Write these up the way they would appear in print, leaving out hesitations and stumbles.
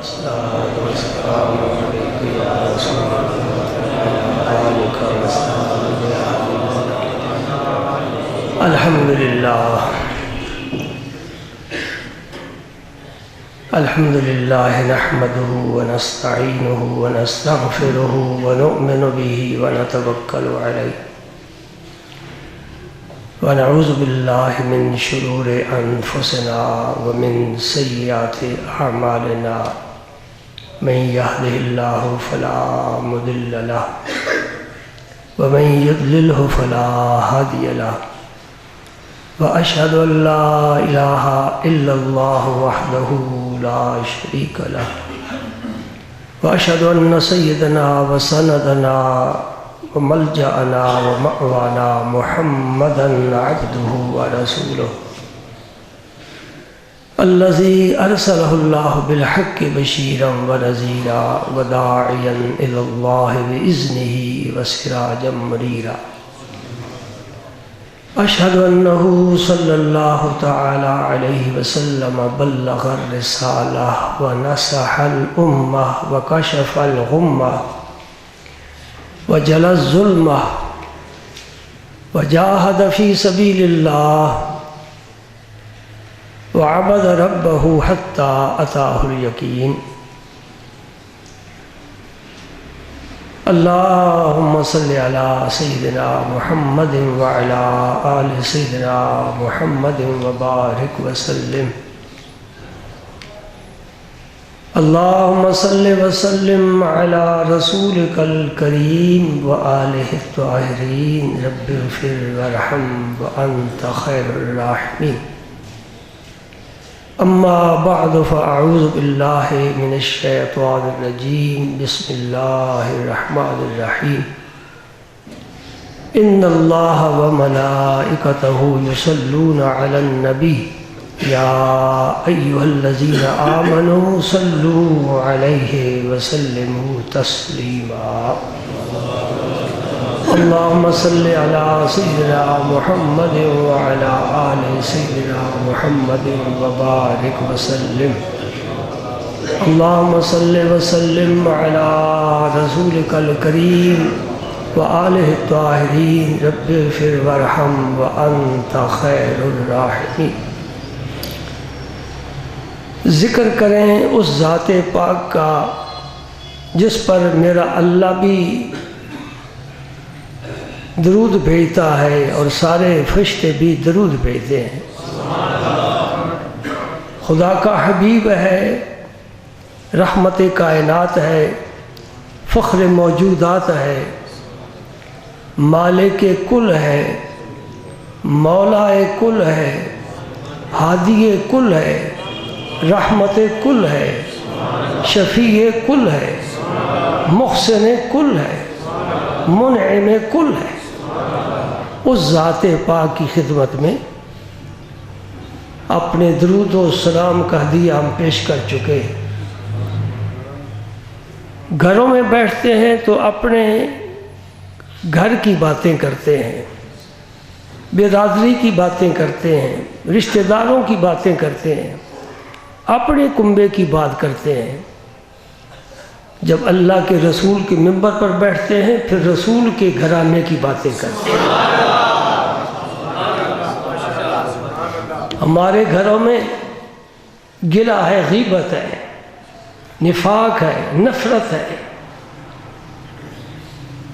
الصلاة والسلام عليك يا رسول الله وعلى آلك وصحبك يا حبيب الله. الحمد لله الحمد لله نحمده ونستعينه ونستغفره ونؤمن به ونتوكل عليه ونعوذ بالله من شرور أنفسنا ومن سيئات أعمالنا من يهده الله فلا مضل له ومن يضلله فلا هادي له وأشهد أن لا إله إلا الله وحده لا شريك له وأشهد أن سيدنا وسندنا وملجأنا ومأوانا محمدا عبده ورسوله الذي أرسله الله بالحق بشيرا ونذيرا وداعيا إلى الله بإذنه وسراجا منيرا. أشهد أنه صلى الله تعالى عليه وسلم بلغ الرسالة ونصح الأمة وكشف الغمة وجلى الظلمة وجاهد في سبيل الله وعبد ربه حتى أتاه اليقين. اللهم صل على سيدنا محمد وعلى آل سيدنا محمد وبارك وسلم. اللهم صل وسلم على رسولك الكريم وآله الطاهرين. رب اغفر وارحم وأنت خير الراحمين. أما بعد فأعوذ بالله من الشيطان الرجيم. بسم الله الرحمن الرحيم. إن الله وملائكته يصلون على النبي يا أيها الذين آمنوا صلوا عليه وسلموا تسليما. اللهم صل على سيدنا محمد وعلى آل سيدنا محمد وبارك وسلم. اللهم صل وسلم على رسولك الكريم وآله الطاهرين. رب اغفر وارحم وأنت خير الراحمين. ذکر کریں اس ذات پاک کا جس پر میرا اللہ بھی درود بھیجتا ہے اور سارے فرشتے بھی درود بھیجتے ہیں. خدا کا حبیب ہے، رحمت کائنات ہے، فخر موجودات ہے، مالک کل ہے، مولا کل ہے، ہادی کل ہے، رحمت کل ہے، شفیع کل ہے، محسن کل ہے، منعم کل ہے. اس ذات پاک کی خدمت میں اپنے درود و سلام کا ہدیہ ہم پیش کر چکے. گھروں میں بیٹھتے ہیں تو اپنے گھر کی باتیں کرتے ہیں، برادری کی باتیں کرتے ہیں، رشتہ داروں کی باتیں کرتے ہیں، اپنے کنبے کی بات کرتے ہیں. جب اللہ کے رسول کے منبر پر بیٹھتے ہیں پھر رسول کے گھرانے کی باتیں کرتے ہیں. ہمارے گھروں میں گلہ ہے، غیبت ہے، نفاق ہے، نفرت ہے،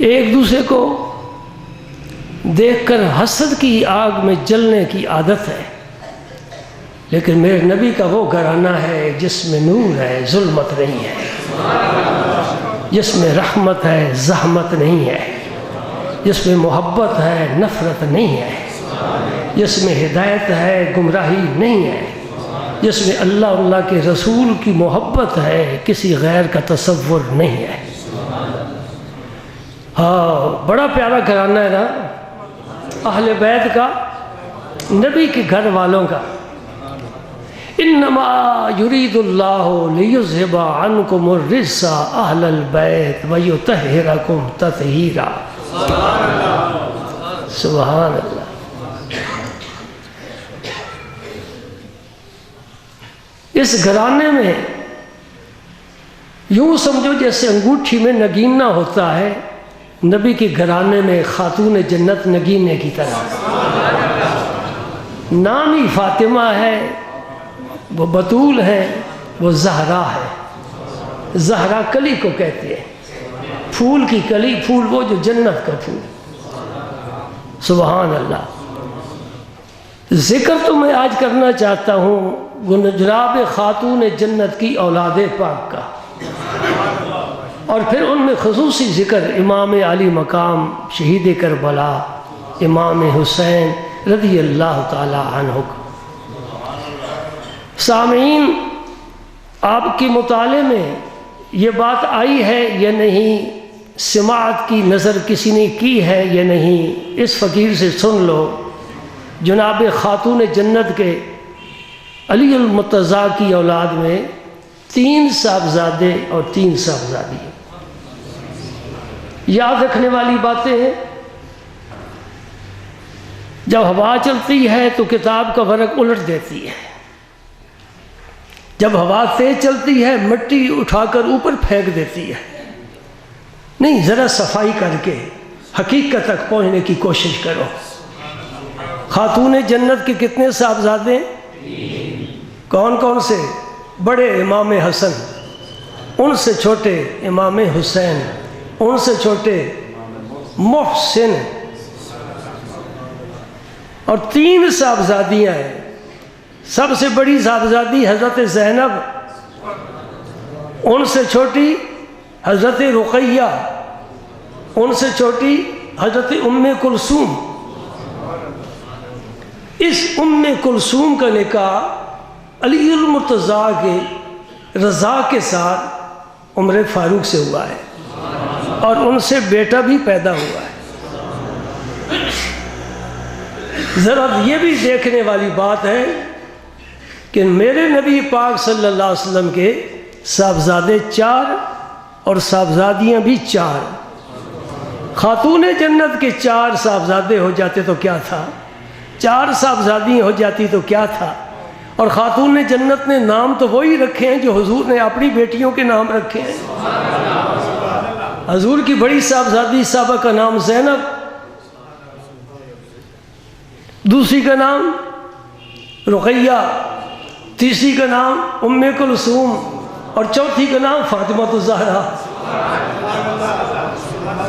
ایک دوسرے کو دیکھ کر حسد کی آگ میں جلنے کی عادت ہے. لیکن میرے نبی کا وہ گھرانہ ہے جس میں نور ہے، ظلمت نہیں ہے، جس میں رحمت ہے، زحمت نہیں ہے، جس میں محبت ہے، نفرت نہیں ہے، جس میں ہدایت ہے، گمراہی نہیں ہے، جس میں اللہ اللہ کے رسول کی محبت ہے، کسی غیر کا تصور نہیں ہے. ہاں، بڑا پیارا گھرانہ ہے نا اہل بیت کا، نبی کے گھر والوں کا. انما یرید اللہ لیذھب عنکم الرجس اہل البیت ویطہرکم تطہیرا. سبحان اللہ. اس گھرانے میں یوں سمجھو جیسے انگوٹھی میں نگینہ ہوتا ہے، نبی کے گھرانے میں خاتون جنت نگینے کی طرح، نام ہی فاطمہ ہے، وہ بطول ہے، وہ زہرا ہے۔ زہرا کلی کو کہتے ہیں، پھول کی کلی، پھول وہ جو جنت کا پھول۔ سبحان اللہ۔ ذکر تو میں آج کرنا چاہتا ہوں جناب خاتون جنت کی اولاد پاک کا، اور پھر ان میں خصوصی ذکر امام علی مقام شہید کربلا امام حسین رضی اللہ تعالی عنہ کا۔ سامعین، آپ کے مطالعے میں یہ بات آئی ہے یا نہیں، سماعت کی نظر کسی نے کی ہے یا نہیں، اس فقیر سے سن لو۔ جناب خاتون جنت کے علی المرتضیٰ کی اولاد میں 3 صاحبزادے اور 3 صاحبزادی ہیں۔ یاد رکھنے والی باتیں ہیں۔ جب ہوا چلتی ہے تو کتاب کا ورق الٹ دیتی ہے، جب ہوا تیز چلتی ہے مٹی اٹھا کر اوپر پھینک دیتی ہے۔ نہیں، ذرا صفائی کر کے حقیقت تک پہنچنے کی کوشش کرو۔ خاتون جنت کے کتنے صاحبزادے؟ کون کون سے؟ بڑے امام حسن، ان سے چھوٹے امام حسین، ان سے چھوٹے محسن، اور 3 صاحبزادیاں ہیں۔ سب سے بڑی صاحبزادی حضرت زینب، ان سے چھوٹی حضرت رقیہ، ان سے چھوٹی حضرت ام کلثوم۔ اس ام کلثوم کا نکاح علی المرتضیٰ کے رضا کے ساتھ عمر فاروق سے ہوا ہے، اور ان سے بیٹا بھی پیدا ہوا ہے۔ ذرا یہ بھی دیکھنے والی بات ہے کہ میرے نبی پاک صلی اللہ علیہ وسلم کے صاحبزادے 4 اور صاحبزادیاں بھی 4۔ خاتون جنت کے 4 صاحبزادے ہو جاتے تو کیا تھا، 4 صاحبزادیاں ہو جاتی تو کیا تھا۔ اور خاتون جنت نے نام تو وہی رکھے ہیں جو حضور نے اپنی بیٹیوں کے نام رکھے ہیں۔ حضور کی بڑی صاحبزادی صاحبہ کا نام زینب، دوسری کا نام رقیہ، تیسری کا نام ام کلثوم، اور چوتھی کا نام فاطمہ الزہرا۔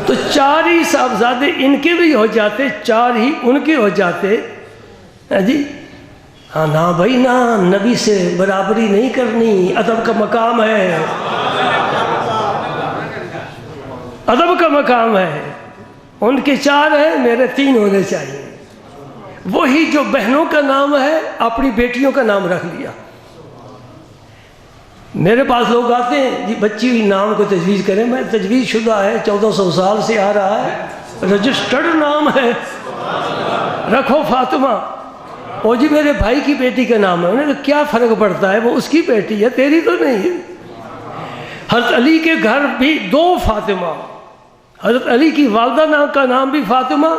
تو 4 ہی صاحبزادے ان کے بھی ہو جاتے، 4 ہی ان کے ہو جاتے جی۔ ہاں نا بھائی نا، نبی سے برابری نہیں کرنی، ادب کا مقام ہے، ادب کا مقام ہے۔ ان کے 4 ہیں، میرے 3 ہونے چاہیے۔ وہی جو بہنوں کا نام ہے اپنی بیٹیوں کا نام رکھ لیا۔ میرے پاس لوگ آتے ہیں، جی بچی نام کو تجویز کریں، میں تجویز شدہ ہے، 1400 سال سے آ رہا ہے، رجسٹرڈ نام ہے، رکھو فاطمہ۔ وہ جی میرے بھائی کی بیٹی کا نام ہے۔ انہوں نے کہا کیا فرق پڑتا ہے، وہ اس کی بیٹی ہے، تیری تو نہیں ہے۔ حضرت علی کے گھر بھی 2 فاطمہ، حضرت علی کی والدہ کا نام بھی فاطمہ،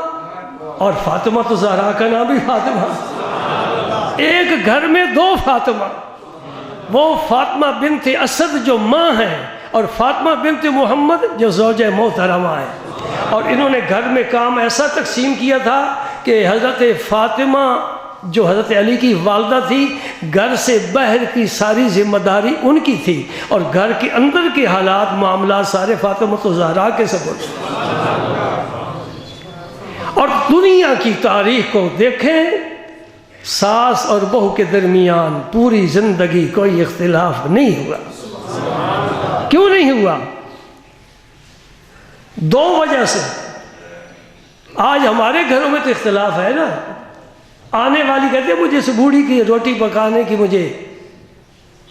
اور فاطمہ تو زہرا کا نام بھی فاطمہ۔ ایک گھر میں 2 فاطمہ، وہ فاطمہ بنت اسد جو ماں ہیں، اور فاطمہ بنت محمد جو زوجہ محترمہ ہے۔ اور انہوں نے گھر میں کام ایسا تقسیم کیا تھا کہ حضرت فاطمہ جو حضرت علی کی والدہ تھی، گھر سے باہر کی ساری ذمہ داری ان کی تھی، اور گھر کے اندر کے حالات معاملات سارے فاطمہ الزہرا کے سپرد۔ اور دنیا کی تاریخ کو دیکھیں، ساس اور بہو کے درمیان پوری زندگی کوئی اختلاف نہیں ہوا۔ کیوں نہیں ہوا؟ 2 وجہ سے۔ آج ہمارے گھروں میں تو اختلاف ہے نا، آنے والی کہتے ہیں مجھے اس بوڑھی کی روٹی پکانے کی مجھے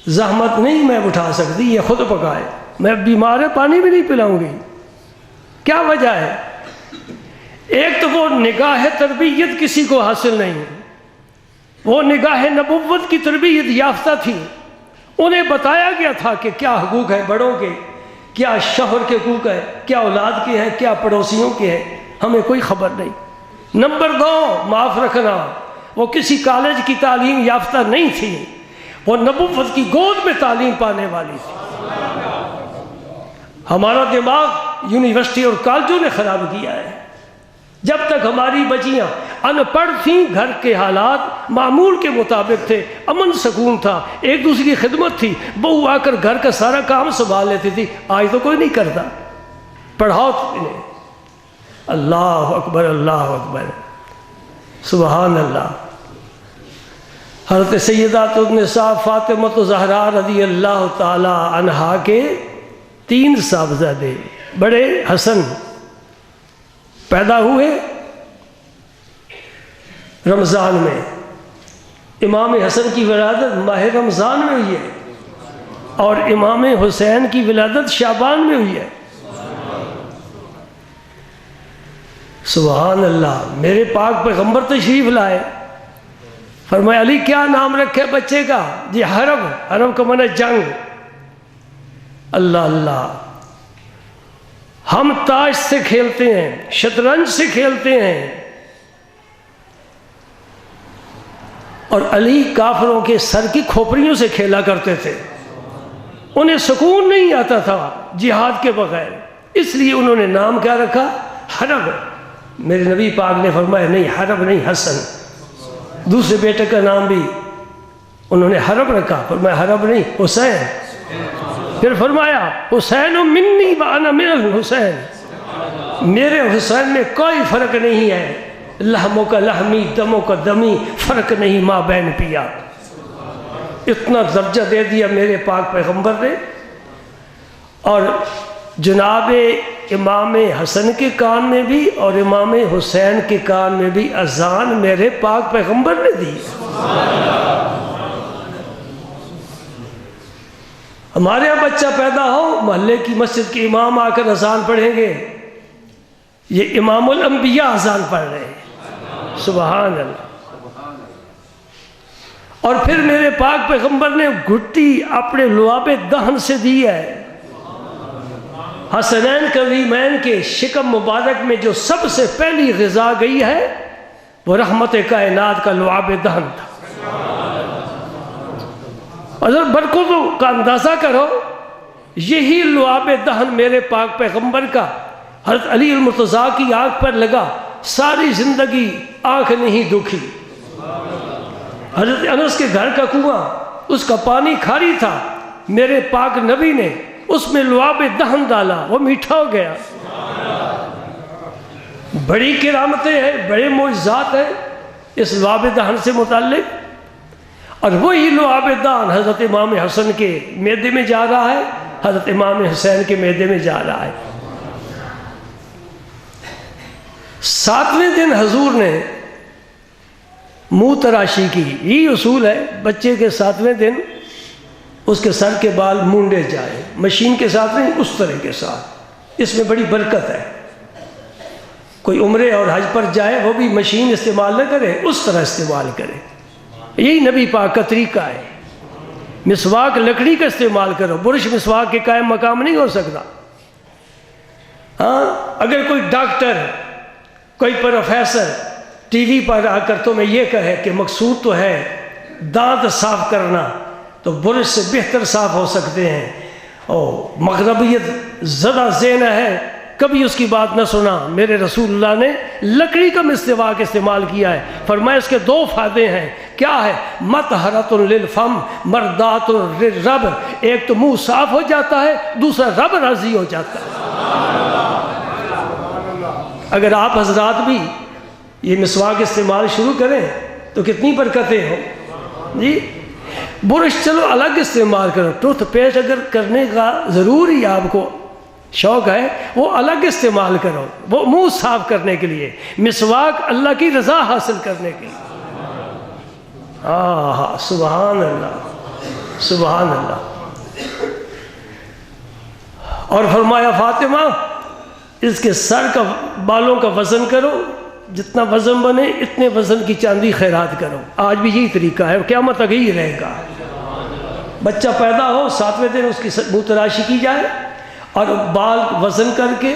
زحمت نہیں میں اٹھا سکتی، یہ خود پکائے، میں بیمار ہے پانی بھی نہیں پلاؤں گی۔ کیا وجہ ہے؟ ایک تو وہ نگاہ تربیت کسی کو حاصل نہیں، وہ نگاہ نبوت کی تربیت یافتہ تھی، انہیں بتایا گیا تھا کہ کیا حقوق ہے بڑوں کے، کیا شوہر کے حقوق ہے، کیا اولاد کے ہیں، کیا پڑوسیوں کے ہیں، ہمیں کوئی خبر نہیں۔ نمبر 2، معاف رکھنا، وہ کسی کالج کی تعلیم یافتہ نہیں تھی، وہ نبوت کی گود میں تعلیم پانے والی تھی۔ ہمارا دماغ یونیورسٹی اور کالجوں نے خراب کیا ہے۔ جب تک ہماری بچیاں ان پڑھ تھیں، گھر کے حالات معمول کے مطابق تھے، امن سکون تھا، ایک دوسری کی خدمت تھی، بہو آ کر گھر کا سارا کام سنبھال لیتی تھی۔ آج تو کوئی نہیں کرتا۔ پڑھاؤ انہیں۔ اللہ اکبر، اللہ اکبر، سبحان اللہ۔ حضرت سیدات النساء فاطمہ الزہرا رضی اللہ تعالی عنہا کے 3 صاحبزادے بڑے حسن پیدا ہوئے رمضان میں۔ امام حسن کی ولادت ماہ رمضان میں ہوئی ہے اور امام حسین کی ولادت شعبان میں ہوئی ہے۔ سبحان اللہ۔ میرے پاک پیغمبر تشریف لائے، فرمایا علی کیا نام رکھے بچے کا؟ جی حرب۔ حرب کا معنی جنگ۔ اللہ اللہ۔ ہم تاش سے کھیلتے ہیں، شطرنج سے کھیلتے ہیں، اور علی کافروں کے سر کی کھوپڑیوں سے کھیلا کرتے تھے۔ انہیں سکون نہیں آتا تھا جہاد کے بغیر، اس لیے انہوں نے نام کیا رکھا؟ حرب۔ میرے نبی پاک نے فرمایا نہیں، حرب نہیں، حسن۔ دوسرے بیٹے کا نام بھی انہوں نے حرب رکھا، فرمایا حرب نہیں، حسین۔ پھر فرمایا حسین منی وانا من الحسین، میرے حسین میں کوئی فرق نہیں ہے، لحموں کا لحمی، دموں کا دمی، فرق نہیں ماں بہن پیا۔ اتنا درجہ دے دیا میرے پاک پیغمبر نے۔ اور جناب امام حسن کے کان میں بھی اور امام حسین کے کان میں بھی اذان میرے پاک پیغمبر نے دی۔ ہمارے یہاں بچہ پیدا ہو، محلے کی مسجد کے امام آ کر اذان پڑھیں گے، یہ امام الانبیاء اذان پڑھ رہے ہیں۔ سبحان اللہ۔ اور پھر میرے پاک پیغمبر نے گھٹی اپنے لعاب دہن سے دی ہے۔ حسنین کریمین کے شکم مبارک میں جو سب سے پہلی غذا گئی ہے وہ رحمت کائنات کا لعاب دہن تھا۔ اگر برکتوں کا اندازہ کرو، یہی لعاب دہن میرے پاک پیغمبر کا حضرت علی المرتضیٰ کی آنکھ پر لگا، ساری زندگی آنکھ نہیں دکھی۔ حضرت انس کے گھر کا کنواں، اس کا پانی کھاری تھا، میرے پاک نبی نے اس میں لعاب دہن ڈالا، وہ میٹھا ہو گیا۔ بڑی کرامتیں ہیں، بڑے معجزات ہیں اس لعاب دہن سے متعلق، اور وہی لعاب دہن حضرت امام حسن کے معدے میں جا رہا ہے، حضرت امام حسین کے معدے میں جا رہا ہے۔ 7ویں دن حضور نے منہ تراشی کی۔ یہ اصول ہے، بچے کے 7ویں دن اس کے سر کے بال مونڈے جائیں، مشین کے ساتھ نہیں، اس طرح کے ساتھ۔ اس میں بڑی برکت ہے۔ کوئی عمرے اور حج پر جائے وہ بھی مشین استعمال نہ کرے، اس طرح استعمال کرے۔ یہی نبی پاک کا طریقہ ہے۔ مسواک لکڑی کا استعمال کرو، برش مسواک کے قائم مقام نہیں ہو سکتا۔ ہاں، اگر کوئی ڈاکٹر، کوئی پروفیسر ٹی وی پر آ کر تمہیں یہ کہے کہ مقصود تو ہے دانت صاف کرنا، تو برش سے بہتر صاف ہو سکتے ہیں، اور مغربیت زدہ ذہن ہے، کبھی اس کی بات نہ سنا۔ میرے رسول اللہ نے لکڑی کا مسواک استعمال کیا ہے، فرمایا اس کے 2 فائدے ہیں۔ کیا ہے؟ مطہرۃ للفم مرضات للرب، ایک تو منہ صاف ہو جاتا ہے، دوسرا رب راضی ہو جاتا ہے۔ اگر آپ حضرات بھی یہ مسواک استعمال شروع کریں تو کتنی برکتیں ہوں جی۔ برش چلو الگ استعمال کرو، ٹوتھ پیسٹ اگر کرنے کا ضروری آپ کو شوق ہے وہ الگ استعمال کرو، وہ منہ صاف کرنے کے لیے۔ مسواک اللہ کی رضا حاصل کرنے کے لیے۔ ہاں، سبحان اللہ، سبحان اللہ۔ اور فرمایا فاطمہ اس کے سر کا بالوں کا وزن کرو، جتنا وزن بنے اتنے وزن کی چاندی خیرات کرو۔ آج بھی یہی طریقہ ہے، قیامت تک یہی رہے گا۔ بچہ پیدا ہو 7ویں دن اس کی منہ تراشی کی جائے اور بال وزن کر کے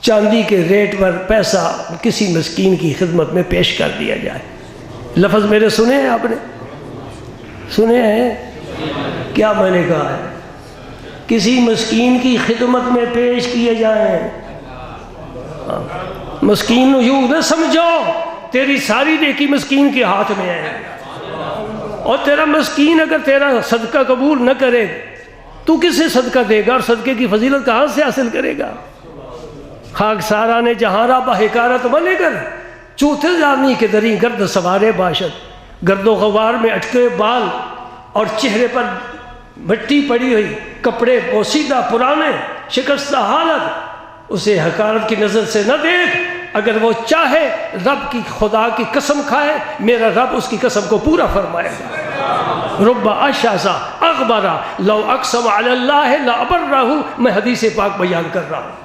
چاندی کے ریٹ پر پیسہ کسی مسکین کی خدمت میں پیش کر دیا جائے۔ لفظ میرے سنے ہیں آپ نے؟ سنے ہیں کیا میں نے کہا ہے؟ کسی مسکین کی خدمت میں پیش کیے جائیں. مسکین یوں نہ سمجھو تیری ساری نیکی مسکین کے ہاتھ میں ہے، اور تیرا مسکین اگر تیرا صدقہ قبول نہ کرے تو کسے صدقہ دے گا، اور صدقے کی فضیلت کہاں سے حاصل کرے گا؟ خاک سارا نے جہاں را بحکارت بنے کر چوتھے جانی کے دری گرد سوارے باشد. گرد و غبار میں اٹکے بال اور چہرے پر مٹی پڑی ہوئی، کپڑے پوسیدہ پرانے، شکستہ حالت، اسے حقارت کی نظر سے نہ دیکھ. اگر وہ چاہے رب کی خدا کی قسم کھائے، میرا رب اس کی قسم کو پورا فرمائے گا. رب اشعث اغبر لو اقسم علی اللہ لابرہ. میں حدیث پاک بیان کر رہا ہوں.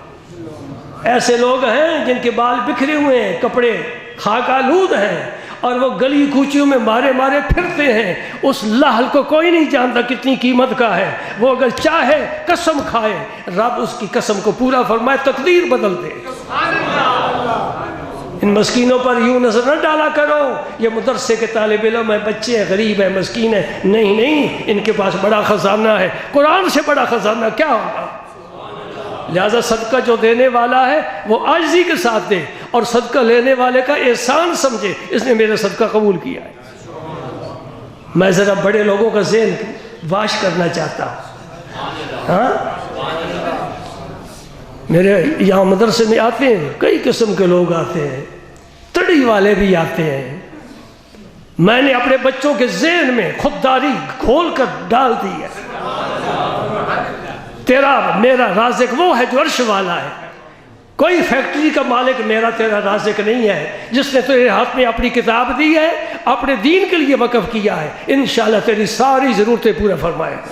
ایسے لوگ ہیں جن کے بال بکھرے ہوئے ہیں، کپڑے خاک آلود ہیں، اور وہ گلی کوچیوں میں مارے مارے پھرتے ہیں. اس لحل کو کوئی نہیں جانتا کتنی قیمت کا ہے. وہ اگر چاہے قسم کھائے، رب اس کی قسم کو پورا فرمائے، تقدیر بدل دے. ان مسکینوں پر یوں نظر نہ ڈالا کرو یہ مدرسے کے طالب علم ہیں، بچے ہیں، غریب ہیں، مسکین ہیں. نہیں نہیں، ان کے پاس بڑا خزانہ ہے، قرآن سے بڑا خزانہ کیا ہوگا. لہذا صدقہ جو دینے والا ہے وہ عاجزی کے ساتھ دے، اور صدقہ لینے والے کا احسان سمجھے اس نے میرا صدقہ قبول کیا ہے. میں ذرا بڑے لوگوں کا ذہن واش کرنا چاہتا ہوں. ہاں، میرے یہاں مدرسے میں آتے ہیں کئی قسم کے لوگ آتے ہیں، تڑی والے بھی آتے ہیں. میں نے اپنے بچوں کے ذہن میں خودداری کھول کر ڈال دی ہے. تیرا میرا رازق وہ ہے جو عرش والا ہے. کوئی فیکٹری کا مالک میرا تیرا رازق نہیں ہے. جس نے تیرے ہاتھ میں اپنی کتاب دی ہے، اپنے دین کے لیے وقف کیا ہے، انشاءاللہ تیری ساری ضرورتیں پورا فرمائے گا.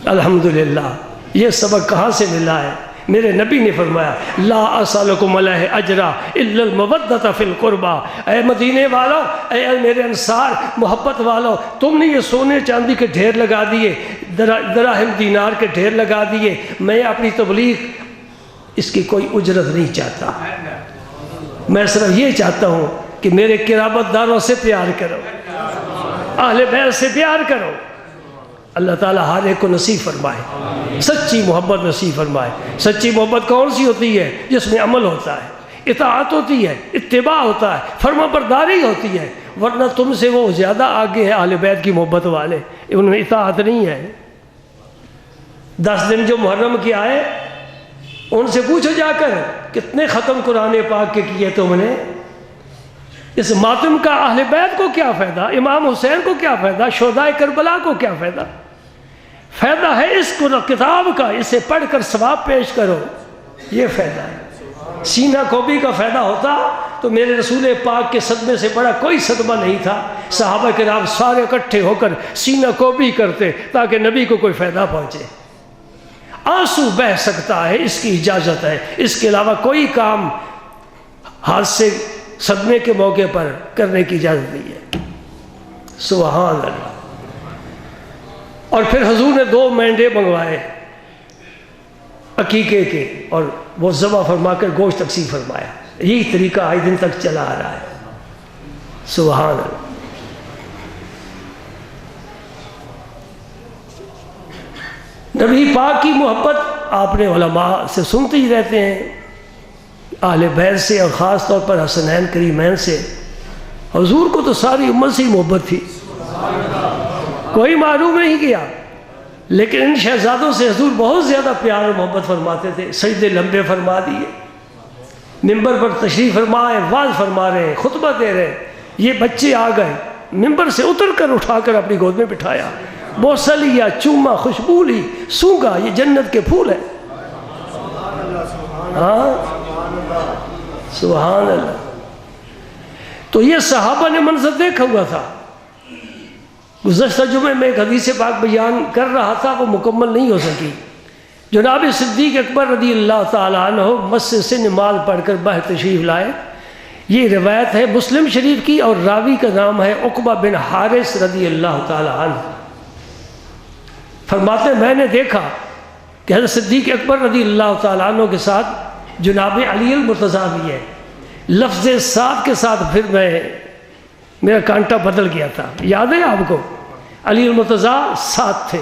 الحمدللہ. یہ سبق کہاں سے ملا ہے؟ میرے نبی نے فرمایا لا اسالکم علیہ اجرا الا المودۃ فی القربى. اے مدینے والو، اے میرے انصار محبت والو، تم نے یہ سونے چاندی کے ڈھیر لگا دیے، دراہم دینار کے ڈھیر لگا دیے، میں اپنی تبلیغ اس کی کوئی اجرت نہیں چاہتا. میں صرف یہ چاہتا ہوں کہ میرے قرابت داروں سے پیار کرو، اہل بیت سے پیار کرو. اللہ تعالیٰ ہر ایک کو نصیب فرمائے، سچی محبت نصیب فرمائے. سچی محبت کون سی ہوتی ہے؟ جس میں عمل ہوتا ہے، اطاعت ہوتی ہے، اتباع ہوتا ہے، فرما برداری ہوتی ہے. ورنہ تم سے وہ زیادہ آگے ہے اہل بیت کی محبت والے، ان میں اطاعت نہیں ہے. 10 دن جو محرم کے آئے ان سے پوچھو جا کر کتنے ختم قرآن پاک کے کیے تم نے. اس ماتم کا اہل بیت کو کیا فائدہ، امام حسین کو کیا فائدہ، شہداء کربلا کو کیا فائدہ. فائدہ ہے اس کتاب کا، اسے پڑھ کر ثواب پیش کرو، یہ فائدہ ہے. سینہ کوبی کا فائدہ ہوتا تو میرے رسول پاک کے صدمے سے بڑا کوئی صدمہ نہیں تھا. صحابہ کرام سارے اکٹھے ہو کر سینہ کوبی کرتے تاکہ نبی کو کوئی فائدہ پہنچے. آنسو بہہ سکتا ہے، اس کی اجازت ہے، اس کے علاوہ کوئی کام ہاتھ سے صدمے کے موقع پر کرنے کی اجازت نہیں ہے. سبحان اللہ. اور پھر حضور نے 2 مینڈے منگوائے عقیقے کے، اور وہ ذبح فرما کر گوشت تقسیم فرمایا. یہی طریقہ آج دن تک چلا آ رہا ہے. سبحان اللہ. نبی پاک کی محبت آپ نے علماء سے سنتے ہی رہتے ہیں، اہل بیت سے، اور خاص طور پر حسنین کریمین سے. حضور کو تو ساری امت سے ہی محبت تھی، کوئی معروف نہیں کیا، لیکن ان شہزادوں سے حضور بہت زیادہ پیار اور محبت فرماتے تھے. سجدے لمبے فرما دیے، ممبر پر تشریف فرمائے، واعظ فرما رہے ہیں، خطبہ دے رہے ہیں. یہ بچے آ گئے، ممبر سے اتر کر اٹھا کر اپنی گود میں بٹھایا، بوسہ لیا، چوما، خوشبو لی، سونگا. یہ جنت کے پھول ہیں. ہاں سبحان اللہ. تو یہ صحابہ نے منظر دیکھا ہوا تھا. گزشتہ جمعے میں ایک حدیث پاک بیان کر رہا تھا، وہ مکمل نہیں ہو سکی. جناب صدیق اکبر رضی اللہ تعالیٰ عنہ مسجد سے نماز پڑھ کر باہر تشریف لائے. یہ روایت ہے مسلم شریف کی، اور راوی کا نام ہے عقبہ بن حارث رضی اللہ تعالیٰ عنہ. فرماتے ہیں میں نے دیکھا کہ حضرت صدیق اکبر رضی اللہ تعالیٰ عنہ کے ساتھ جناب علی المرتضیٰ بھی ہے. لفظ ساتھ کے ساتھ پھر میرا کانٹا بدل گیا تھا. یاد ہے آپ کو؟ علی المرتضیٰ ساتھ تھے،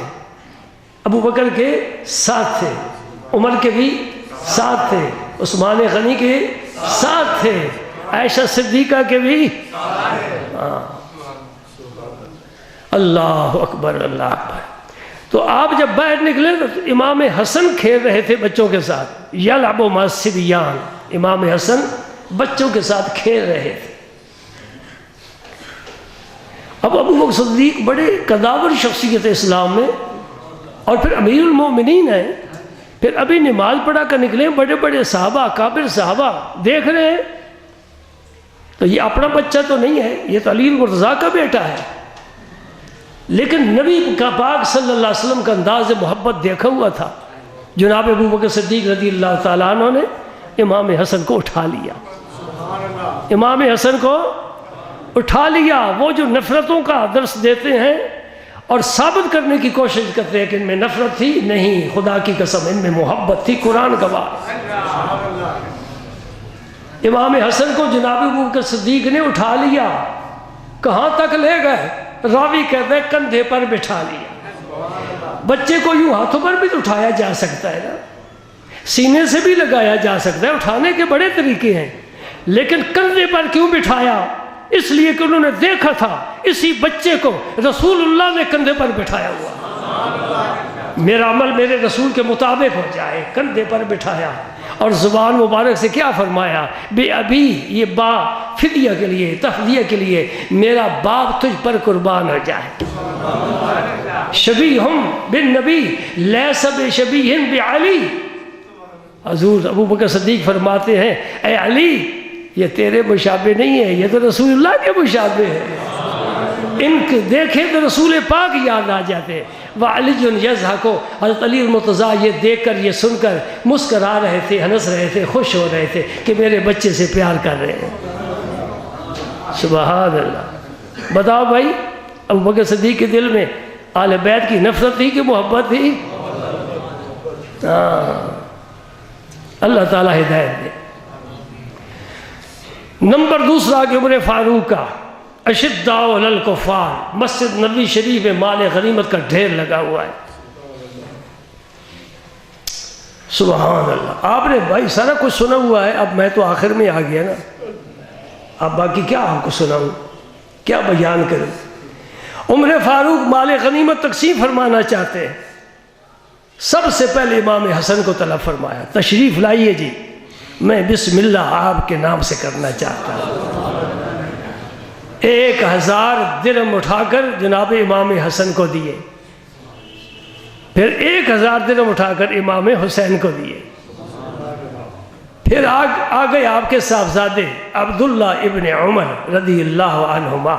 ابو بکر کے ساتھ تھے، عمر کے بھی ساتھ تھے، عثمان غنی کے ساتھ تھے، عائشہ صدیقہ کے بھی اللہ اکبر اللہ اکبر۔ تو آپ جب باہر نکلے تو امام حسن کھیل رہے تھے بچوں کے ساتھ، یلعب مع الصبیان، امام حسن بچوں کے ساتھ کھیل رہے تھے۔ اب ابو بکر صدیق بڑے قداور شخصیت اسلام میں، اور پھر امیر المومنین ہیں، پھر ابھی نماز پڑھا کر نکلے، بڑے بڑے صحابہ کابر صحابہ دیکھ رہے ہیں، تو یہ اپنا بچہ تو نہیں ہے، یہ تو علی المرتضیٰ کا بیٹا ہے، لیکن نبی کا پاک صلی اللہ علیہ وسلم کا انداز محبت دیکھا ہوا تھا۔ جناب ابو بکر صدیق رضی اللہ تعالیٰ عنہ نے امام حسن کو اٹھا لیا، امام حسن کو اٹھا لیا۔ وہ جو نفرتوں کا درس دیتے ہیں اور ثابت کرنے کی کوشش کرتے ہیں کہ ان میں نفرت تھی، نہیں، خدا کی قسم ان میں محبت تھی، قرآن گواہ۔ امام حسن کو جناب ابو بکر صدیق نے اٹھا لیا، کہاں تک لے گئے؟ راوی کہتے ہیں کندھے پر بٹھا لیا۔ بچے کو یوں ہاتھوں پر بھی اٹھایا جا سکتا ہے نا، سینے سے بھی لگایا جا سکتا ہے، اٹھانے کے بڑے طریقے ہیں، لیکن کندھے پر کیوں بٹھایا؟ اس لیے کہ انہوں نے دیکھا تھا اسی بچے کو رسول اللہ نے کندھے پر بٹھایا ہوا، میرا عمل میرے رسول کے مطابق ہو جائے، کندھے پر بٹھایا، اور زبان مبارک سے کیا فرمایا؟ بے ابھی، یہ با فدیہ کے لیے، تفدیہ کے لیے، میرا باپ تجھ پر قربان ہو جائے۔ شبیہم بالنبی لیس بشبیہ بعلی، حضور ابو بکر صدیق فرماتے ہیں اے علی، یہ تیرے مشابہ نہیں ہے، یہ تو رسول اللہ کے مشابہ ہے، ان کو دیکھیں تو رسول پاک یاد آ جاتے۔ وعلی یضحک، حضرت علی المرتضیٰ یہ دیکھ کر، یہ سن کر مسکرا رہے تھے، ہنس رہے تھے، خوش ہو رہے تھے کہ میرے بچے سے پیار کر رہے ہیں۔ سبحان اللہ۔ بتاؤ بھائی، ابو بکر صدیق کے دل میں آل بیت کی نفرت تھی کہ محبت تھی؟ اللہ تعالیٰ ہدایت دے۔ نمبر دوسرا کہ عمر فاروق کا اشداء علی الکفار، مسجد نبوی شریف میں مال غنیمت کا ڈھیر لگا ہوا ہے۔ سبحان اللہ۔ آپ نے بھائی سارا کچھ سنا ہوا ہے، اب میں تو آخر میں آ گیا نا، اب باقی کیا آپ کو سناؤں، کیا بیان کروں۔ عمر فاروق مال غنیمت تقسیم فرمانا چاہتے ہیں، سب سے پہلے امام حسن کو طلب فرمایا، تشریف لائیے جی، میں بسم اللہ آپ کے نام سے کرنا چاہتا ہوں۔ 1000 درہم اٹھا کر جناب امام حسن کو دیے، پھر 1000 درہم اٹھا کر امام حسین کو دیے، پھر آ گئے آپ کے صاحبزادے عبداللہ ابن عمر رضی اللہ عنہما۔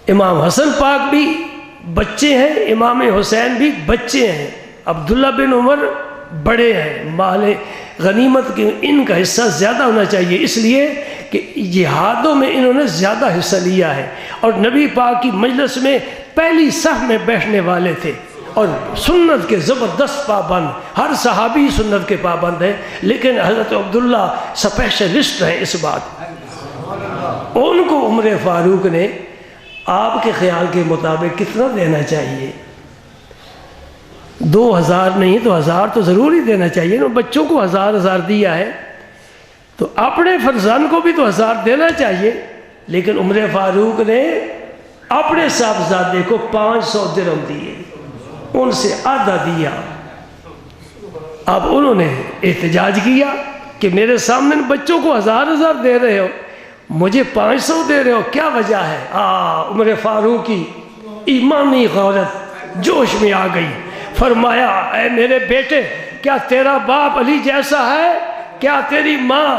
امام حسن پاک بھی بچے ہیں، امام حسین بھی بچے ہیں، عبداللہ بن عمر بڑے ہیں، مال غنیمت کے ان کا حصہ زیادہ ہونا چاہیے، اس لیے کہ جہادوں میں انہوں نے زیادہ حصہ لیا ہے، اور نبی پاک کی مجلس میں پہلی صف میں بیٹھنے والے تھے، اور سنت کے زبردست پابند، ہر صحابی سنت کے پابند ہیں، لیکن حضرت عبداللہ سپیشلسٹ ہیں اس بات۔ ان کو عمر فاروق نے آپ کے خیال کے مطابق کتنا دینا چاہیے؟ 2000 نہیں تو 1000 تو ضرور ہی دینا چاہیے نا، بچوں کو 1000 دیا ہے تو اپنے فرزند کو بھی تو 1000 دینا چاہیے، لیکن عمر فاروق نے اپنے صاحبزادے کو 500 درہم دیے، ان سے آدھا دیا۔ اب انہوں نے احتجاج کیا کہ میرے سامنے بچوں کو 1000 دے رہے ہو، مجھے 500 دے رہے ہو، کیا وجہ ہے؟ عمر فاروق کی ایمانی غیرت جوش میں آ گئی، فرمایا اے میرے بیٹے، کیا تیرا باپ علی جیسا ہے؟ کیا تیری ماں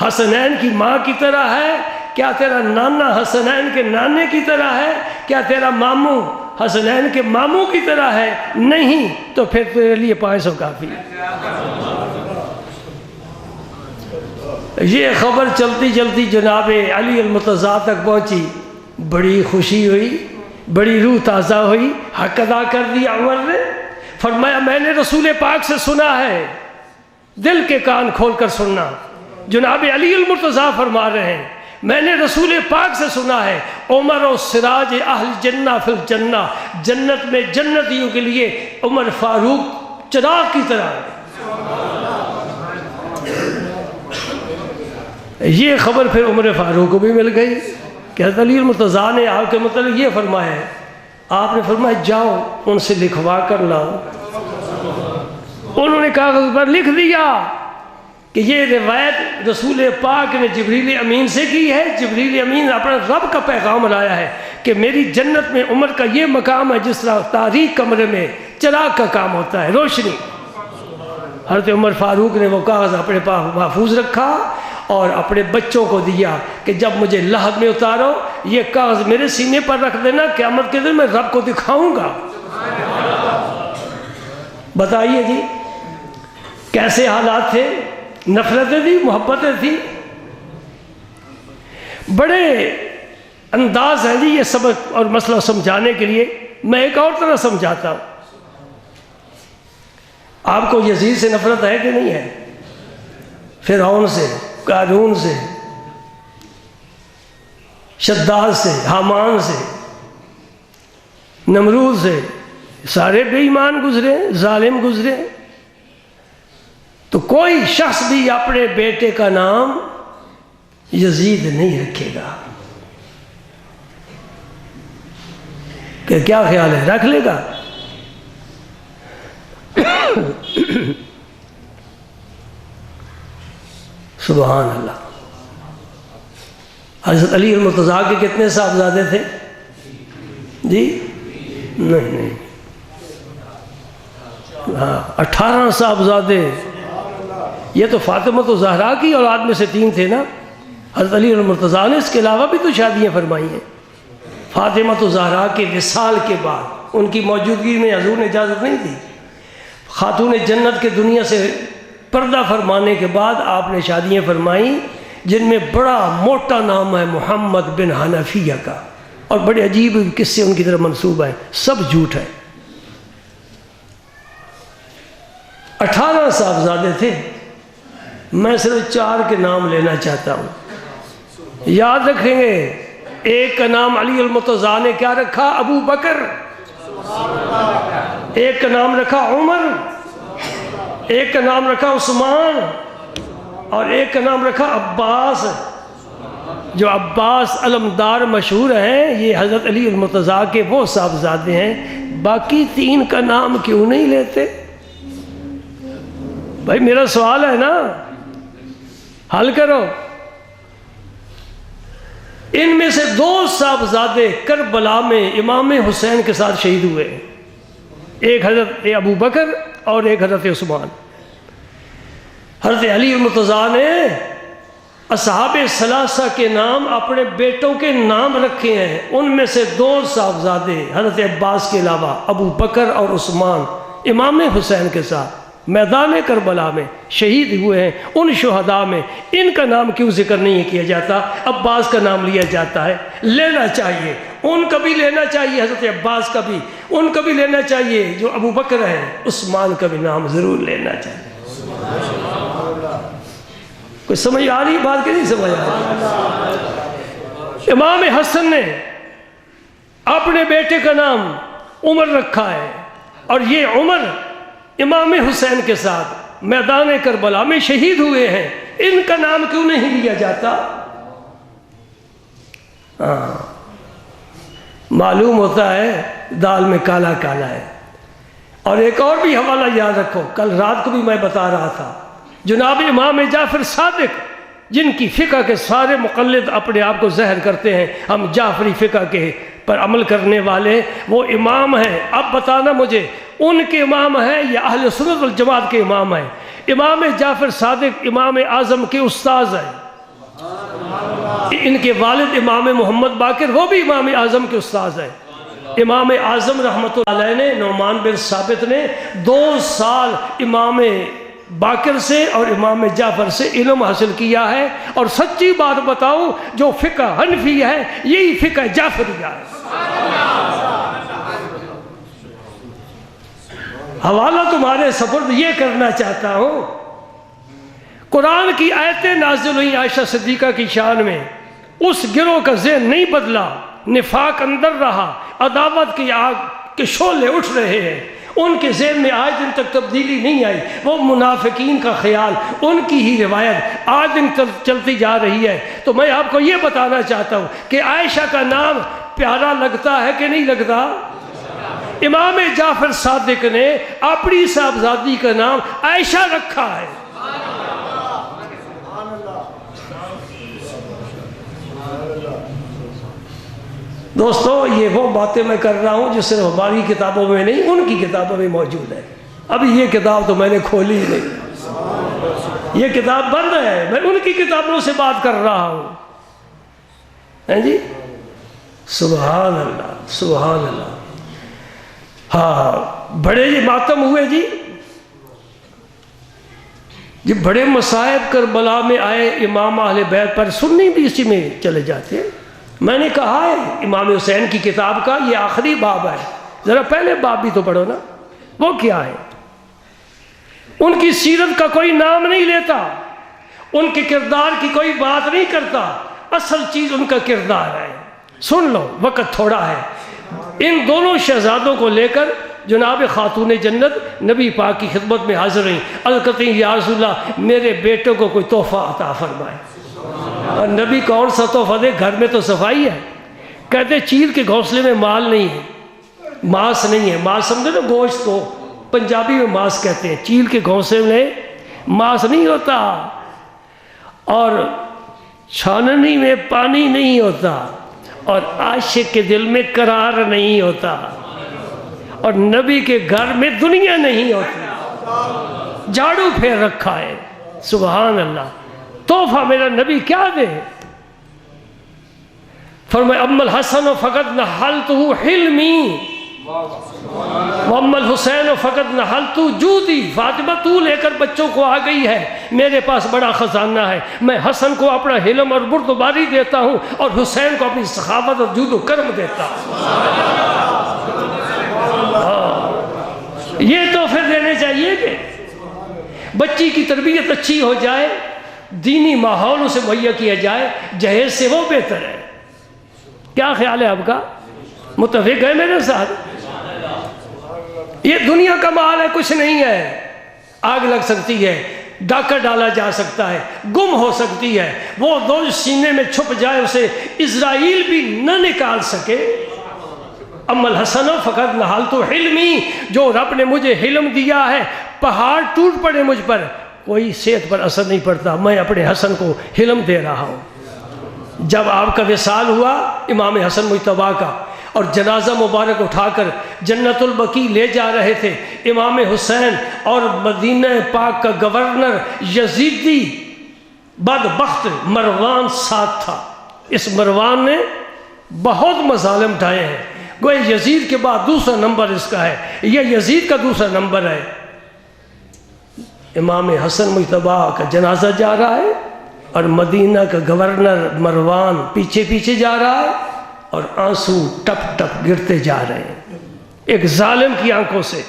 حسنین کی ماں کی طرح ہے؟ کیا تیرا نانا حسنین کے نانے کی طرح ہے؟ کیا تیرا ماموں حسنین کے ماموں کی طرح ہے؟ نہیں، تو پھر تیرے لیے 500 کافی ہے۔ یہ خبر چلتی چلتی جناب علی المرتضیٰ تک پہنچی، بڑی خوشی ہوئی، بڑی روح تازہ ہوئی، حق ادا کر دیا عمر نے۔ فرمایا میں نے رسول پاک سے سنا ہے، دل کے کان کھول کر سننا، جناب علی المرتضیٰ فرما رہے ہیں، میں نے رسول پاک سے سنا ہے عمر و سراج اہل جنہ فی الجنہ، جنت میں جنتیوں کے لیے عمر فاروق چراغ کی طرح ہے۔ یہ خبر پھر عمر فاروق کو بھی مل گئی کہ حضرت علی المرتضیٰ نے آپ کے متعلق یہ فرمایا ہے۔ آپ نے فرمایا جاؤ ان سے لکھوا کر لاؤ۔ انہوں نے کاغذ پر لکھ دیا کہ یہ روایت رسول پاک نے جبریل امین سے کی ہے، جبریل امین نے اپنا رب کا پیغام لایا ہے کہ میری جنت میں عمر کا یہ مقام ہے جس طرح تاریک کمرے میں چراغ کا کام ہوتا ہے، روشنی۔ حضرت عمر فاروق نے وہ کاغذ اپنے پاس محفوظ رکھا اور اپنے بچوں کو دیا کہ جب مجھے لحد میں اتارو یہ کاغذ میرے سینے پر رکھ دینا، قیامت کے دن میں رب کو دکھاؤں گا۔ بتائیے جی کیسے حالات تھے، نفرتیں تھی، محبتیں تھی۔ بڑے انداز ہیں جی یہ سبق اور مسئلہ سمجھانے کے لیے۔ میں ایک اور طرح سمجھاتا ہوں۔ آپ کو یزید سے نفرت ہے کہ نہیں ہے؟ فرعون سے، قارون سے، شداد سے، حامان سے، نمرود سے، سارے بے ایمان گزرے، ظالم گزرے۔ تو کوئی شخص بھی اپنے بیٹے کا نام یزید نہیں رکھے گا۔ کہ کیا خیال ہے، رکھ لے گا؟ سبحان اللہ۔ حضرت علی المرتضیٰ کے کتنے صاحبزادے تھے جی؟ نہیں، ہاں 18 صاحبزادے۔ یہ تو فاطمہ الزہرا کی اولاد میں سے 3 تھے نا۔ حضرت علی المرتضیٰ نے اس کے علاوہ بھی تو شادیاں فرمائی ہیں۔ فاطمہ الزہرا کے وصال کے بعد، ان کی موجودگی میں حضور نے اجازت نہیں دی، خاتون جنت کے دنیا سے پردہ فرمانے کے بعد آپ نے شادیاں فرمائیں جن میں بڑا موٹا نام ہے محمد بن حنفیہ کا، اور بڑے عجیب قصے ان کی طرف منسوب ہیں، سب جھوٹ ہے۔ 18 صاحبزادے تھے، میں صرف 4 کے نام لینا چاہتا ہوں، یاد رکھیں گے۔ ایک کا نام علی المرتضیٰ نے کیا رکھا؟ ابو بکر۔ ایک کا نام رکھا عمر، ایک کا نام رکھا عثمان، اور ایک کا نام رکھا عباس۔ جو عباس علمدار مشہور ہیں یہ حضرت علی المرتضیٰ کے وہ صاحبزادے ہیں۔ باقی 3 کا نام کیوں نہیں لیتے؟ بھائی میرا سوال ہے نا، حل کرو۔ ان میں سے 2 صاحبزادے کربلا میں امام حسین کے ساتھ شہید ہوئے، ایک حضرت ابو بکر اور ایک حضرت عثمان۔ حضرت علی المرتضیٰ نے اصحاب ثلاثہ کے نام اپنے بیٹوں کے نام رکھے ہیں، ان میں سے 2 صاحبزادے حضرت عباس کے علاوہ ابو بکر اور عثمان امام حسین کے ساتھ میدان کربلا میں شہید ہوئے ہیں۔ ان شہداء میں ان کا نام کیوں ذکر نہیں کیا جاتا؟ عباس کا نام لیا جاتا ہے، لینا چاہیے، ان کا بھی لینا چاہیے، حضرت عباس کا بھی، ان کا بھی لینا چاہیے، جو ابو بکر ہیں عثمان کا بھی نام ضرور لینا چاہیے۔ کوئی سمجھ آ رہی بات کہ نہیں سمجھ آ رہی؟ امام حسن نے اپنے بیٹے کا نام عمر رکھا ہے، اور یہ عمر امام حسین کے ساتھ میدان کربلا میں شہید ہوئے ہیں، ان کا نام کیوں نہیں لیا جاتا؟ معلوم ہوتا ہے دال میں کالا کالا ہے۔ اور ایک اور بھی حوالہ یاد رکھو، کل رات کو بھی میں بتا رہا تھا، جناب امام جعفر صادق جن کی فقہ کے سارے مقلد اپنے آپ کو ظاہر کرتے ہیں ہم جعفری فقہ کے پر عمل کرنے والے، وہ امام ہیں۔ اب بتانا مجھے ان کے امام ہیں یا اہل سنت والجماعت کے امام ہیں؟ امام جعفر صادق امام اعظم کے استاذ ہیں، ان کے والد امام محمد باقر وہ بھی امام اعظم کے استاذ ہیں۔ امام اعظم رحمۃ اللہ علیہ نے، نعمان بن ثابت نے 2 سال امام باقر سے اور امام جعفر سے علم حاصل کیا ہے، اور سچی بات بتاؤں جو فقہ حنفی ہے یہی فقہ جعفریہ ہے۔ حوالہ تمہارے سپرد یہ کرنا چاہتا ہوں، قرآن کی آیتیں نازل ہوئی عائشہ صدیقہ کی شان میں، اس گروہ کا ذہن نہیں بدلا، نفاق اندر رہا، عداوت کی آگ کے شعلے اٹھ رہے ہیں، ان کے ذہن میں آج دن تک تبدیلی نہیں آئی۔ وہ منافقین کا خیال، ان کی ہی روایت آج دن چلتی جا رہی ہے۔ تو میں آپ کو یہ بتانا چاہتا ہوں کہ عائشہ کا نام پیارا لگتا ہے کہ نہیں لگتا؟ امام جعفر صادق نے اپنی صاحبزادی کا نام عائشہ رکھا ہے۔ دوستو، یہ وہ باتیں میں کر رہا ہوں جو صرف ہماری کتابوں میں نہیں، ان کی کتابوں میں موجود ہے۔ ابھی یہ کتاب تو میں نے کھولی ہی نہیں، یہ کتاب بند ہے، میں ان کی کتابوں سے بات کر رہا ہوں۔ ہیں جی، سبحان اللہ، سبحان اللہ۔ ہاں، بڑے یہ ماتم ہوئے جی، جب بڑے مصائب کربلا میں آئے امام اہل بیت پر، سنی بھی اسی میں چلے جاتے ہیں۔ میں نے کہا ہے امام حسین کی کتاب کا یہ آخری باب ہے، ذرا پہلے باب بھی تو پڑھو نا، وہ کیا ہے؟ ان کی سیرت کا کوئی نام نہیں لیتا، ان کے کردار کی کوئی بات نہیں کرتا، اصل چیز ان کا کردار ہے۔ سن لو، وقت تھوڑا ہے۔ ان دونوں شہزادوں کو لے کر جناب خاتون جنت نبی پاک کی خدمت میں حاضر رہیں، عرض کرتے ہیں یا رسول اللہ میرے بیٹوں کو کوئی تحفہ عطا فرمائے۔ اور نبی کون سا تحفہ دے، گھر میں تو صفائی ہے۔ کہتے چیل کے گھونسلے میں مال نہیں ہے، ماس نہیں ہے، ماس سمجھے نا گوشت کو پنجابی میں ماس کہتے ہیں، چیل کے گھونسلے میں ماس نہیں ہوتا، اور چھاننی میں پانی نہیں ہوتا، اور عاشق کے دل میں قرار نہیں ہوتا، اور نبی کے گھر میں دنیا نہیں ہوتی، جھاڑو پھیر رکھا ہے۔ سبحان اللہ، تحفہ میرا نبی کیا دے؟ فرمایا اما الحسن فقد نحلته حلمی واما الحسین فقد نحلت جودی۔ فاطمہ تو لے کر بچوں کو آ گئی ہے، میرے پاس بڑا خزانہ ہے، میں حسن کو اپنا حلم اور بردباری دیتا ہوں، اور حسین کو اپنی سخاوت اور جود و کرم دیتا ہوں۔ یہ تحفے دینے چاہیے کہ بچی کی تربیت اچھی ہو جائے، دینی ماحول اسے مہیا کیا جائے، جہیز سے وہ بہتر ہے۔ کیا خیال ہے آپ کا؟ متفق ہے میرے ساتھ؟ یہ دنیا کا مال ہے، کچھ نہیں ہے، آگ لگ سکتی ہے، ڈاکہ ڈالا جا سکتا ہے، گم ہو سکتی ہے، وہ دو سینے میں چھپ جائے اسے اسرائیل بھی نہ نکال سکے۔ اما الحسن فقد نحلت حلمی، جو رب نے مجھے حلم دیا ہے، پہاڑ ٹوٹ پڑے مجھ پر، کوئی صحت پر اثر نہیں پڑتا، میں اپنے حسن کو حلم دے رہا ہوں۔ جب آپ کا وصال ہوا امام حسن مجتبیٰ کا، اور جنازہ مبارک اٹھا کر جنت البقیع لے جا رہے تھے، امام حسین اور مدینہ پاک کا گورنر یزیدی بدبخت مروان ساتھ تھا۔ اس مروان نے بہت مظالم اٹھائے ہیں، گوئے یزید کے بعد دوسرا نمبر اس کا ہے، یہ یزید کا دوسرا نمبر ہے۔ امام حسن مجتبیٰ کا جنازہ جا رہا ہے، اور مدینہ کا گورنر مروان پیچھے پیچھے جا رہا ہے، اور آنسو ٹپ ٹپ گرتے جا رہے ہیں، ایک ظالم کی آنکھوں سے،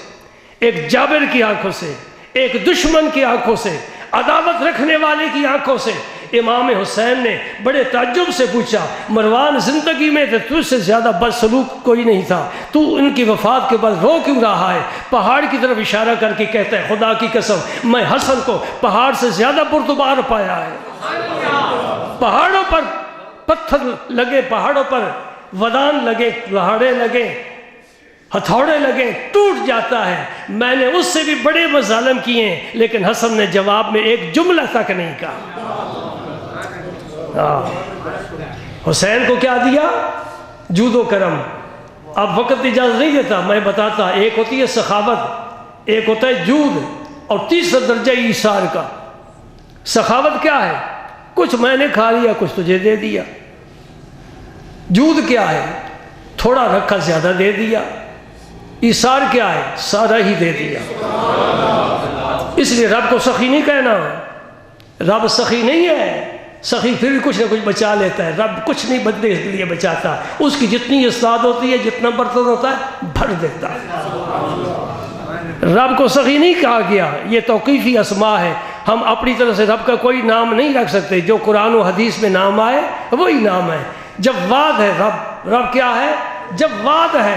ایک جابر کی آنکھوں سے، ایک دشمن کی آنکھوں سے، عداوت رکھنے والے کی آنکھوں سے۔ امام حسین نے بڑے تعجب سے پوچھا، مروان زندگی میں تجھ سے زیادہ بد سلوک کوئی نہیں تھا، تو ان کی وفات کے بعد رو کیوں رہا ہے؟ پہاڑ کی طرف اشارہ کر کے کہتا ہے خدا کی قسم میں حسن کو پہاڑ سے زیادہ بردبار پایا ہے۔ پہاڑوں پر پتھر لگے، پہاڑوں پر ودان لگے، لہاڑے لگے، ہتھوڑے لگے، ٹوٹ جاتا ہے۔ میں نے اس سے بھی بڑے مظالم کیے ہیں، لیکن حسن نے جواب میں ایک جملہ تک نہیں کہا۔ حسین کو کیا دیا؟ جود و کرم۔ اب وقت اجازت نہیں دیتا، میں بتاتا، ایک ہوتی ہے سخاوت، ایک ہوتا ہے جود، اور تیسرا درجہ ایثار کا۔ سخاوت کیا ہے؟ کچھ میں نے کھا لیا، کچھ تجھے دے دیا۔ جود کیا ہے؟ تھوڑا رکھا، زیادہ دے دیا۔ ایثار کیا ہے؟ سارا ہی دے دیا۔ اس لیے رب کو سخی نہیں کہنا، رب سخی نہیں ہے، سخی پھر بھی کچھ نہ کچھ بچا لیتا ہے، رب کچھ نہیں بندے کے لیے بچاتا، اس کی جتنی اصلاحات ہوتی ہے، جتنا برتن ہوتا ہے بھر دیتا ہے۔ رب کو سخی نہیں کہا گیا، یہ توقیفی اسماء ہے۔ ہم اپنی طرف سے رب کا کوئی نام نہیں رکھ سکتے، جو قرآن و حدیث میں نام آئے وہی نام ہے۔ جواد ہے رب کیا ہے؟ جواد ہے۔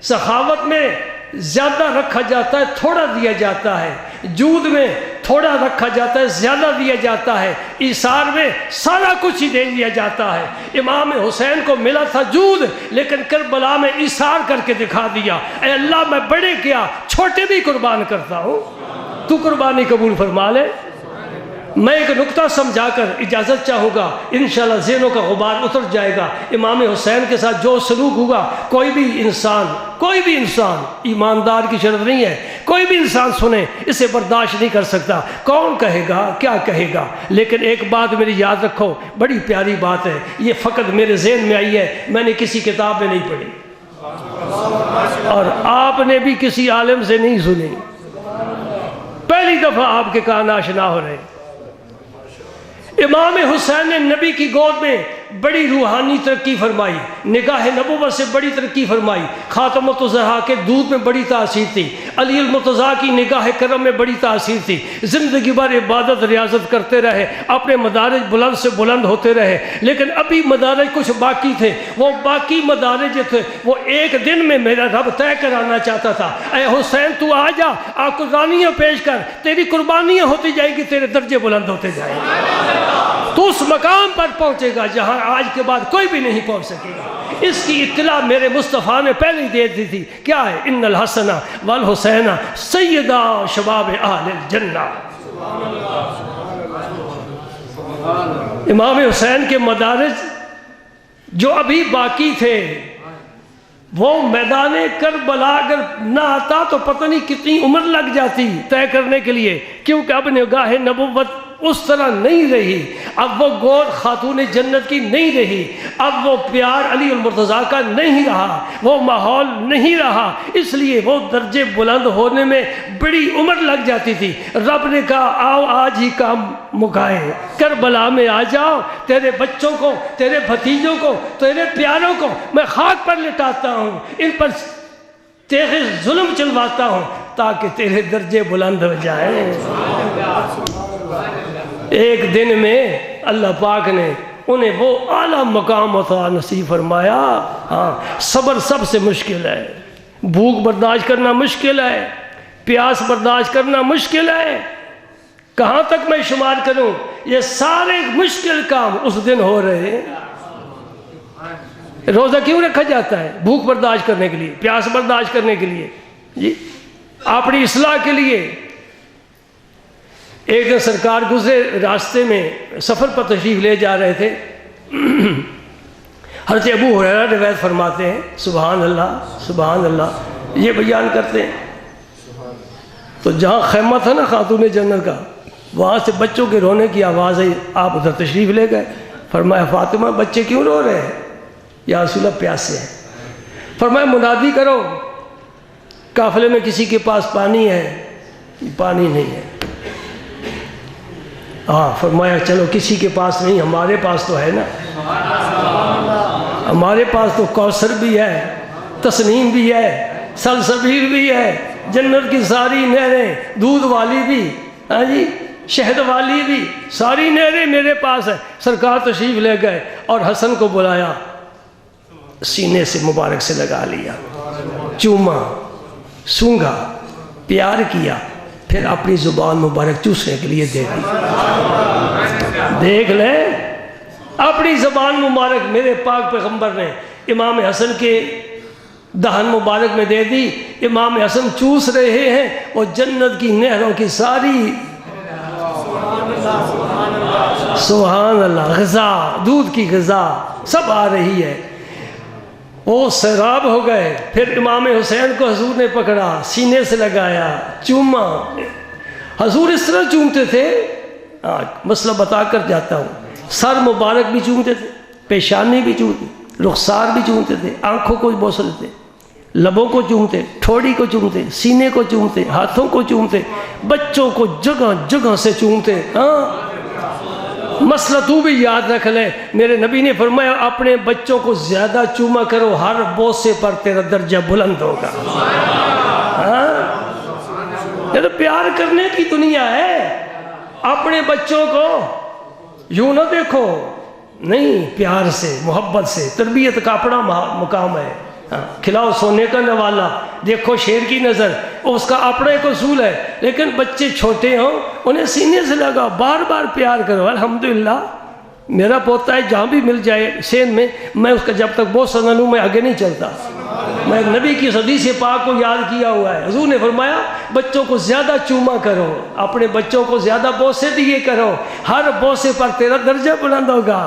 سخاوت میں زیادہ رکھا جاتا ہے، تھوڑا دیا جاتا ہے۔ جود میں تھوڑا رکھا جاتا ہے، زیادہ دیا جاتا ہے۔ ایثار میں سارا کچھ ہی دے دیا جاتا ہے۔ امام حسین کو ملا تھا جود، لیکن کربلا میں ایثار کر کے دکھا دیا، اے اللہ میں بڑے کیا چھوٹے بھی قربان کرتا ہوں، تو قربانی قبول فرما لے۔ میں ایک نقطہ سمجھا کر اجازت چاہوں گا، انشاءاللہ ذہنوں کا غبار اتر جائے گا۔ امام حسین کے ساتھ جو سلوک ہوگا، کوئی بھی انسان ایماندار کی شرط نہیں ہے، کوئی بھی انسان سنے اسے برداشت نہیں کر سکتا۔ کون کہے گا، کیا کہے گا؟ لیکن ایک بات میری یاد رکھو، بڑی پیاری بات ہے، یہ فقط میرے ذہن میں آئی ہے، میں نے کسی کتاب میں نہیں پڑھی اور آپ نے بھی کسی عالم سے نہیں سنی، پہلی دفعہ آپ کے کان آشنا ہو رہے۔ امام حسین نے نبی کی گود میں بڑی روحانی ترقی فرمائی، نگاہ نبوت سے بڑی ترقی فرمائی، خاتم الطہرا کے دودھ میں بڑی تاثیر تھی، علی المرتضیٰ کی نگاہ کرم میں بڑی تاثیر تھی، زندگی بھر عبادت ریاضت کرتے رہے، اپنے مدارج بلند سے بلند ہوتے رہے، لیکن ابھی مدارج کچھ باقی تھے۔ وہ باقی مدارج تھے وہ ایک دن میں میرا رب طے کرانا چاہتا تھا، اے حسین تو آ جا، آپ قربانیاں پیش کر، تیری قربانیاں ہوتی جائیں گی، تیرے درجے بلند ہوتے جائیں گے، تو اس مقام پر پہنچے گا جہاں آج کے بعد کوئی بھی نہیں پہنچ سکے گا۔ اس کی اطلاع میرے مصطفیٰ نے پہلے ہی دے دی تھی، کیا ہے؟ ان الحسن والحسین سیدا شباب اہل الجنہ۔ امام حسین کے مدارج جو ابھی باقی تھے، وہ میدان کربلا اگر نہ آتا تو پتہ نہیں کتنی عمر لگ جاتی طے کرنے کے لیے، کیونکہ اب نگاہ نبوت اس طرح نہیں رہی، اب وہ گود خاتون جنت کی نہیں رہی، اب وہ پیار علی المرتضیٰ کا نہیں رہا، وہ ماحول نہیں رہا، اس لیے وہ درجے بلند ہونے میں بڑی عمر لگ جاتی تھی۔ رب نے کہا آؤ آج ہی کام مکائیں، کربلا میں آ جاؤ، تیرے بچوں کو، تیرے بھتیجوں کو، تیرے پیاروں کو میں خاک پر لٹاتا ہوں، ان پر تیرے ظلم چلواتا ہوں تاکہ تیرے درجے بلند ہو جائیں۔ ایک دن میں اللہ پاک نے انہیں وہ اعلیٰ مقام عطا نصیب فرمایا۔ ہاں، صبر سب سے مشکل ہے، بھوک برداشت کرنا مشکل ہے، پیاس برداشت کرنا مشکل ہے، کہاں تک میں شمار کروں؟ یہ سارے مشکل کام اس دن ہو رہے ہیں۔ روزہ کیوں رکھا جاتا ہے؟ بھوک برداشت کرنے کے لیے، پیاس برداشت کرنے کے لیے، جی اپنی اصلاح کے لیے۔ ایک دن سرکار گزرے راستے میں، سفر پر تشریف لے جا رہے تھے، حضرت ابو ہریرہ روایت فرماتے ہیں، سبحان اللہ سبحان اللہ یہ بیان کرتے ہیں، تو جہاں خیمہ تھا نا خاتون جنت کا، وہاں سے بچوں کے رونے کی آواز آئی، آپ ادھر تشریف لے گئے، فرمایا فاطمہ بچے کیوں رو رہے ہیں؟ یا رسول اللہ پیاسے ہیں۔ فرمایا منادی کرو، قافلے میں کسی کے پاس پانی ہے؟ پانی نہیں ہے۔ ہاں، فرمایا چلو کسی کے پاس نہیں، ہمارے پاس تو ہے نا، ہمارے پاس تو کوثر بھی ہے، تسنیم بھی ہے، سلسبیل بھی ہے، جنت کی ساری نہریں، دودھ والی بھی، ہاں جی شہد والی بھی، ساری نہریں میرے پاس ہے۔ سرکار تشریف لے گئے اور حسن کو بلایا، سینے سے مبارک سے لگا لیا، چوما، سونگا، پیار کیا، پھر اپنی زبان مبارک چوسنے کے لیے دے دی۔ دیکھ لیں، اپنی زبان مبارک میرے پاک پیغمبر نے امام حسن کے دہن مبارک میں دے دی۔ امام حسن چوس رہے ہیں اور جنت کی نہروں کی ساری سبحان اللہ غذا، دودھ کی غذا سب آ رہی ہے۔ وہ سیراب ہو گئے۔ پھر امام حسین کو حضور نے پکڑا، سینے سے لگایا، چوما۔ حضور اس طرح چومتے تھے، مسئلہ بتا کر جاتا ہوں، سر مبارک بھی چومتے تھے، پیشانی بھی چومتے، رخسار بھی چومتے تھے، آنکھوں کو بوستے تھے، لبوں کو چومتے، ٹھوڑی کو چومتے، سینے کو چومتے، ہاتھوں کو چومتے، بچوں کو جگہ جگہ سے چومتے۔ ہاں، مسئلہ تو بھی یاد رکھ لے، میرے نبی نے فرمایا اپنے بچوں کو زیادہ چوما کرو، ہر بوسے پر تیرا درجہ بلند ہوگا۔ ہاں، پیار کرنے کی دنیا ہے. اپنے بچوں کو یوں نہ دیکھو، نہیں، پیار سے، محبت سے. تربیت کا اپنا مقام ہے. کھلاؤ سونے کا نوالا، دیکھو شیر کی نظر، اس کا اپنا ایک اصول ہے. لیکن بچے چھوٹے ہوں انہیں سینے سے لگاؤ، بار بار پیار کرو. الحمدللہ میرا پوتا ہے جہاں بھی مل جائے سین میں اس کا جب تک بوسہ نہ لوں میں آگے نہیں چلتا. میں نبی کی حدیث پاک کو یاد کیا ہوا ہے. حضور نے فرمایا بچوں کو زیادہ چوما کرو، اپنے بچوں کو زیادہ بوسے دیے کرو، ہر بوسے پر تیرا درجہ بلند ہوگا.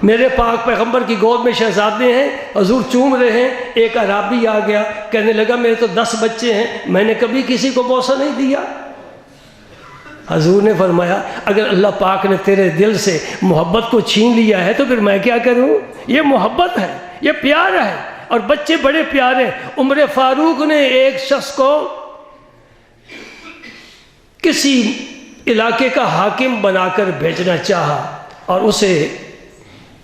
میرے پاک پیغمبر کی گود میں شہزادے ہیں، حضور چوم رہے ہیں. ایک عرابی آ گیا، کہنے لگا میرے تو 10 بچے ہیں، میں نے کبھی کسی کو بوسہ نہیں دیا. حضور نے فرمایا اگر اللہ پاک نے تیرے دل سے محبت کو چھین لیا ہے تو پھر میں کیا کروں؟ یہ محبت ہے، یہ پیار ہے. اور بچے بڑے پیارے. عمر فاروق نے ایک شخص کو کسی علاقے کا حاکم بنا کر بھیجنا چاہا اور اسے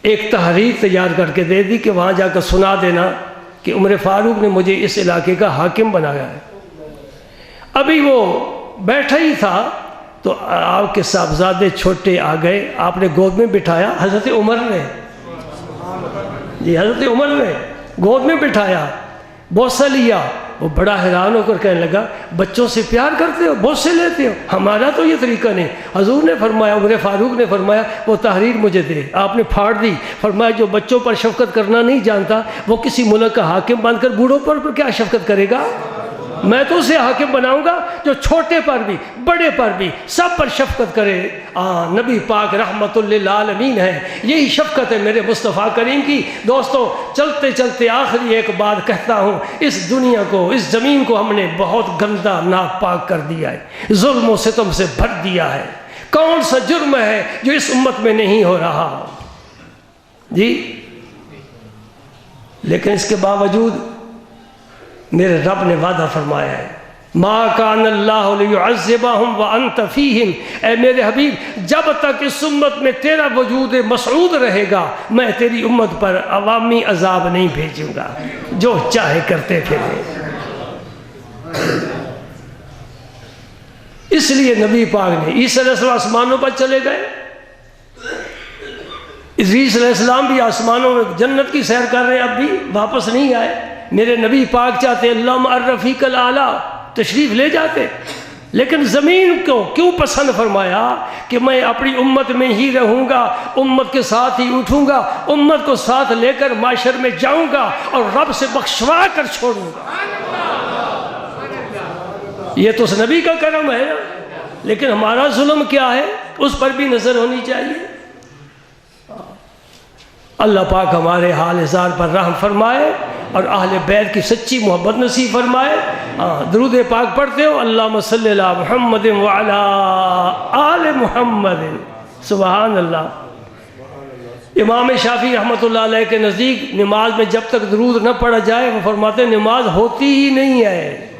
ایک تحریر تیار کر کے دے دی کہ وہاں جا کر سنا دینا کہ عمر فاروق نے مجھے اس علاقے کا حاکم بنایا ہے. ابھی وہ بیٹھا ہی تھا تو آپ کے صاحبزادے چھوٹے آ گئے، آپ نے گود میں بٹھایا. حضرت عمر نے، جی حضرت عمر نے گود میں بٹھایا، بوسہ لیا. وہ بڑا حیران ہو کر کہنے لگا بچوں سے پیار کرتے ہو، بوسے لیتے ہو، ہمارا تو یہ طریقہ نہیں. حضور نے فرمایا، عمر فاروق نے فرمایا وہ تحریر مجھے دے. آپ نے پھاڑ دی. فرمایا جو بچوں پر شفقت کرنا نہیں جانتا وہ کسی ملک کا حاکم بن کر بوڑھوں پر کیا شفقت کرے گا؟ میں تو اسے حاکم بناؤں گا جو چھوٹے پر بھی بڑے پر بھی سب پر شفقت کرے. نبی پاک رحمت للعالمین ہے. یہی شفقت ہے میرے مصطفیٰ کریم کی. دوستو چلتے چلتے آخری ایک بات کہتا ہوں، اس دنیا کو، اس زمین کو ہم نے بہت گندا ناپاک کر دیا ہے، ظلم و ستم سے بھر دیا ہے. کون سا جرم ہے جو اس امت میں نہیں ہو رہا؟ جی لیکن اس کے باوجود میرے رب نے وعدہ فرمایا ہے ما کان اللہ لیعذبہم وانت فیہم. اے میرے حبیب جب تک اس امت میں تیرا وجود مسعود رہے گا میں تیری امت پر عوامی عذاب نہیں بھیجوں گا، جو چاہے کرتے پھرے. اس لیے نبی پاک نے عیسیٰ علیہ السلام آسمانوں پر چلے گئے. عیسیٰ علیہ السلام بھی آسمانوں میں جنت کی سیر کر رہے ہیں، اب بھی واپس نہیں آئے. میرے نبی پاک چاہتے اللہم الرفیق الاعلیٰ تشریف لے جاتے، لیکن زمین کو کیوں پسند فرمایا کہ میں اپنی امت میں ہی رہوں گا، امت کے ساتھ ہی اٹھوں گا، امت کو ساتھ لے کر معاشر میں جاؤں گا اور رب سے بخشوا کر چھوڑوں گا. یہ تو اس نبی کا کرم ہے نا. لیکن ہمارا ظلم کیا ہے اس پر بھی نظر ہونی چاہیے. اللہ پاک ہمارے حال حال پر رحم فرمائے اور اہل بیت کی سچی محبت نصیب فرمائے. درود پاک پڑھتے ہو اللہم صلی علی محمد وعلی آل محمد. سبحان اللہ. امام شافعی رحمۃ اللہ علیہ کے نزدیک نماز میں جب تک درود نہ پڑھا جائے وہ فرماتے ہیں نماز ہوتی ہی نہیں ہے.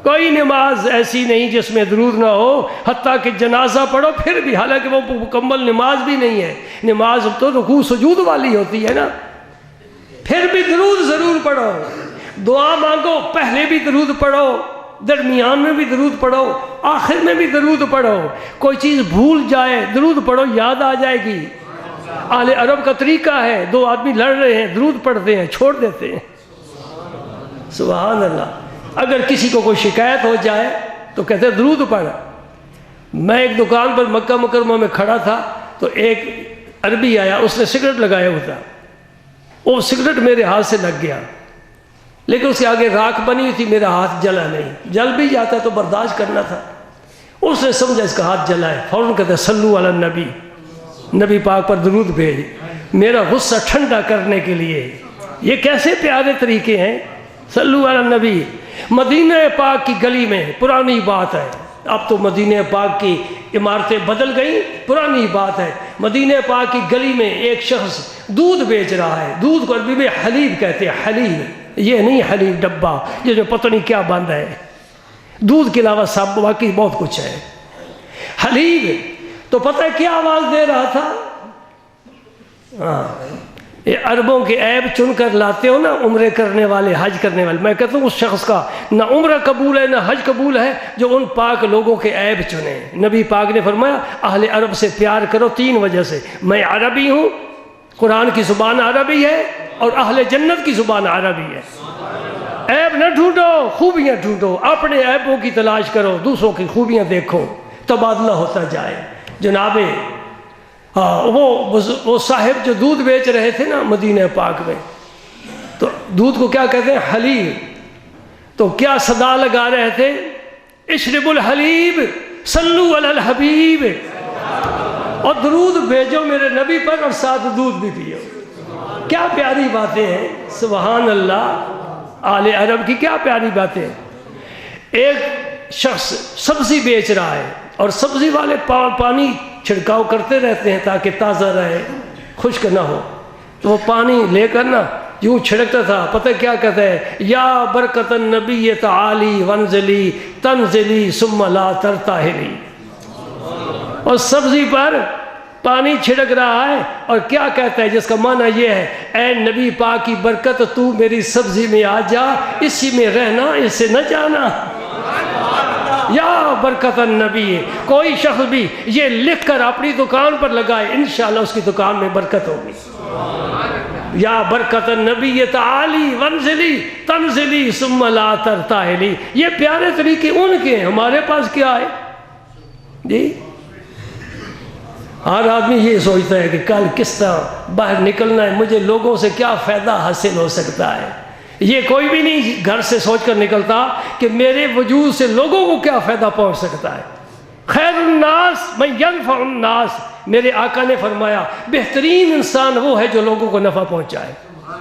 کوئی نماز ایسی نہیں جس میں درود نہ ہو، حتیٰ کہ جنازہ پڑھو پھر بھی، حالانکہ وہ مکمل نماز بھی نہیں ہے. نماز تو رکوع سجود والی ہوتی ہے نا، پھر بھی درود ضرور پڑھو. دعا مانگو پہلے بھی درود پڑھو، درمیان میں بھی درود پڑھو، آخر میں بھی درود پڑھو. کوئی چیز بھول جائے درود پڑھو، یاد آ جائے گی. اہل عرب کا طریقہ ہے، دو آدمی لڑ رہے ہیں درود پڑھتے ہیں چھوڑ دیتے ہیں. سبحان اللہ. اگر کسی کو کوئی شکایت ہو جائے تو کہتے ہیں درود پڑھ. میں ایک دکان پر مکہ مکرمہ میں کھڑا تھا تو ایک عربی آیا، اس نے سگریٹ لگایا ہوا تھا. وہ سگریٹ میرے ہاتھ سے لگ گیا، لیکن اس کے آگے راکھ بنی ہوئی تھی، میرا ہاتھ جلا نہیں. جل بھی جاتا تو برداشت کرنا تھا. اس نے سمجھا اس کا ہاتھ جلا ہے، فوراً کہتے ہیں صلو علی النبی، نبی پاک پر درود بھیج، میرا غصہ ٹھنڈا کرنے کے لیے. یہ کیسے پیارے طریقے ہیں. صلو علی النبی. مدینہ پاک کی گلی میں، پرانی بات ہے، اب تو مدینہ پاک کی عمارتیں بدل گئی، پرانی بات ہے. مدینہ پاک کی گلی میں ایک شخص دودھ بیچ رہا ہے. دودھ کو عربی میں حلیب کہتے ہیں. حلیب یہ نہیں حلیب ڈبہ جس میں پتہ نہیں کیا بند ہے، دودھ کے علاوہ سب باقی بہت کچھ ہے. حلیب تو پتہ ہے کیا آواز دے رہا تھا؟ یہ عربوں کے عیب چن کر لاتے ہو نا عمرے کرنے والے، حج کرنے والے، میں کہتا ہوں اس شخص کا نہ عمرہ قبول ہے نہ حج قبول ہے جو ان پاک لوگوں کے عیب چنے۔ نبی پاک نے فرمایا اہل عرب سے پیار کرو 3 وجہ سے، میں عربی ہوں، قرآن کی زبان عربی ہے، اور اہل جنت کی زبان عربی ہے۔ عیب نہ ڈھونڈو، خوبیاں ڈھونڈو، اپنے عیبوں کی تلاش کرو، دوسروں کی خوبیاں دیکھو، تبادلہ ہوتا جائے۔ جناب وہ صاحب جو دودھ بیچ رہے تھے نا مدینہ پاک میں، تو دودھ کو کیا کہتے ہیں؟ حلیب۔ تو کیا صدا لگا رہے تھے؟ اشرب الحلیب صلو علی الحبیب، اور درود بھیجو میرے نبی پر اور ساتھ دودھ بھی پیو۔ کیا پیاری باتیں ہیں، سبحان اللہ، آل عرب کی کیا پیاری باتیں ہیں۔ ایک شخص سبزی بیچ رہا ہے اور سبزی والے پانی چھڑکاؤ کرتے رہتے ہیں تاکہ تازہ رہے، خشک نہ ہو، تو وہ پانی لے کر نا یوں چھڑکتا تھا، پتہ کیا کہتا ہے؟ یا برکت النبی تعالی وانزلی تنزلی ثم لا ترتاحلی، اور سبزی پر پانی چھڑک رہا ہے اور کیا کہتا ہے، جس کا معنی یہ ہے اے نبی پاک کی برکت تو میری سبزی میں آ جا، اسی میں رہنا، اس سے نہ جانا۔ یا برکت النبی، کوئی شخص بھی یہ لکھ کر اپنی دکان پر لگائے، انشاءاللہ اس کی دکان میں برکت ہوگی۔ یا برکت النبی تعالی وانزلی تنزلی ثم لا ترتاحلی، یہ پیارے طریقے ان کے ہیں، ہمارے پاس کیا ہے جی؟ ہر آدمی یہ سوچتا ہے کہ کل کس طرح باہر نکلنا ہے، مجھے لوگوں سے کیا فائدہ حاصل ہو سکتا ہے۔ یہ کوئی بھی نہیں گھر سے سوچ کر نکلتا کہ میرے وجود سے لوگوں کو کیا فائدہ پہنچ سکتا ہے۔ خیر الناس من ینفع الناس، میرے آقا نے فرمایا بہترین انسان وہ ہے جو لوگوں کو نفع پہنچائے،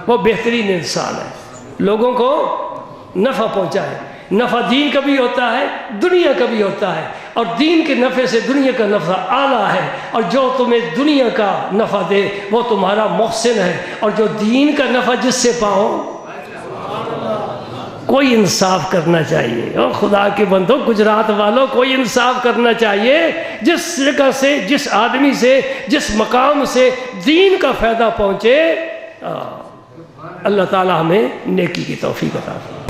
وہ بہترین انسان ہے، لوگوں کو نفع پہنچائے۔ نفع دین کا بھی ہوتا ہے، دنیا کا بھی ہوتا ہے، اور دین کے نفع سے دنیا کا نفع اعلیٰ ہے، اور جو تمہیں دنیا کا نفع دے وہ تمہارا محسن ہے، اور جو دین کا نفع جس سے پاؤ، کوئی انصاف کرنا چاہیے۔ اور خدا کے بندو، گجرات والوں، کوئی انصاف کرنا چاہیے، جس جگہ سے، جس آدمی سے، جس مقام سے دین کا فائدہ پہنچے، اللہ تعالی ہمیں نیکی کی توفیق عطا فرمائے۔